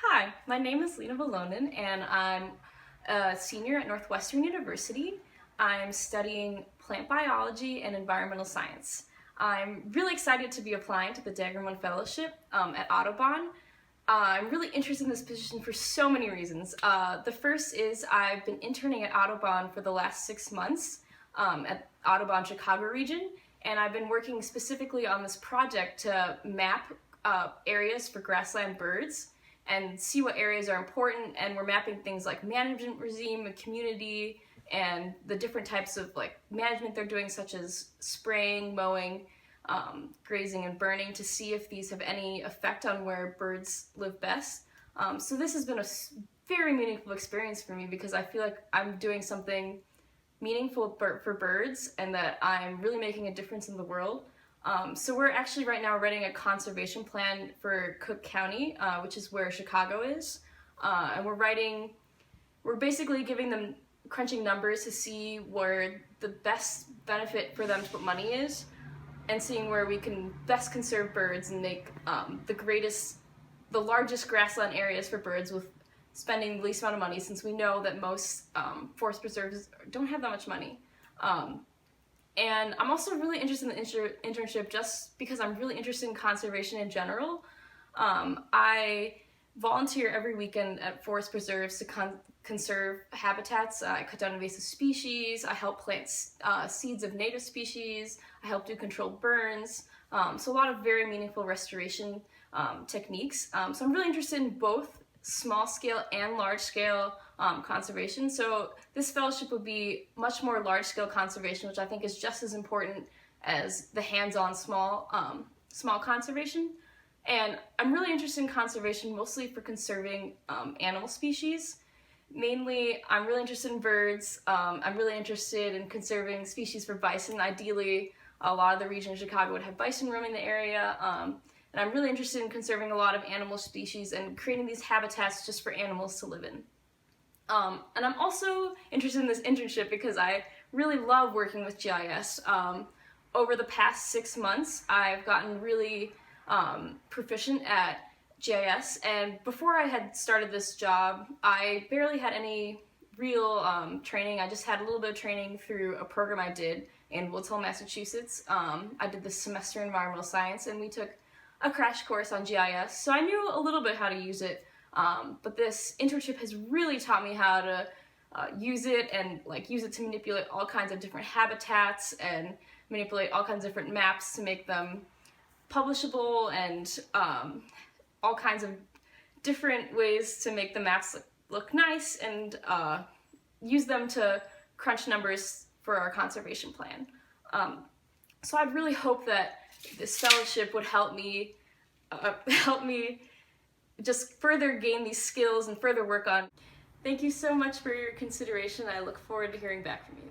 Hi, my name is Vilonen and I'm a senior at Northwestern University. I'm studying plant biology and environmental science. I'm really excited to be applying to the Dangermond Fellowship at Audubon. I'm really interested in this position for so many reasons. The first is I've been interning at Audubon for the last 6 months at Audubon Chicago region, and I've been working specifically on this project to map areas for grassland birds and see what areas are important, and we're mapping things like management regime, community, and the different types of management they're doing, such as spraying, mowing, grazing, and burning, to see if these have any effect on where birds live best. So this has been a very meaningful experience for me because I feel like I'm doing something meaningful for birds and that I'm really making a difference in the world. So we're actually right now writing a conservation plan for Cook County, which is where Chicago is. And we're basically giving them crunching numbers to see where the best benefit for them to put money is, and seeing where we can best conserve birds and make the largest grassland areas for birds with spending the least amount of money, since we know that most forest preserves don't have that much money. And I'm also really interested in the internship just because I'm really interested in conservation in general. I volunteer every weekend at forest preserves to conserve habitats. I cut down invasive species, I help plant seeds of native species, I help do controlled burns, so a lot of very meaningful restoration techniques. So I'm really interested in both small scale and large scale conservation. So this fellowship would be much more large scale conservation, which I think is just as important as the hands-on small conservation. And I'm really interested in conservation mostly for conserving animal species. Mainly, I'm really interested in birds. I'm really interested in conserving species for bison. Ideally, a lot of the region of Chicago would have bison roaming the area. And I'm really interested in conserving a lot of animal species and creating these habitats just for animals to live in. And I'm also interested in this internship because I really love working with GIS. Over the past 6 months, I've gotten really proficient at GIS, and before I had started this job, I barely had any real training. I just had a little bit of training through a program I did in Woods Hole, Massachusetts. I did this semester in environmental science, and we took a crash course on GIS, so I knew a little bit how to use it, but this internship has really taught me how to use it, and use it to manipulate all kinds of different habitats and manipulate all kinds of different maps to make them publishable, and all kinds of different ways to make the maps look nice, and use them to crunch numbers for our conservation plan. So I'd really hope that this fellowship would help me just further gain these skills and further work on. Thank you so much for your consideration. I look forward to hearing back from you.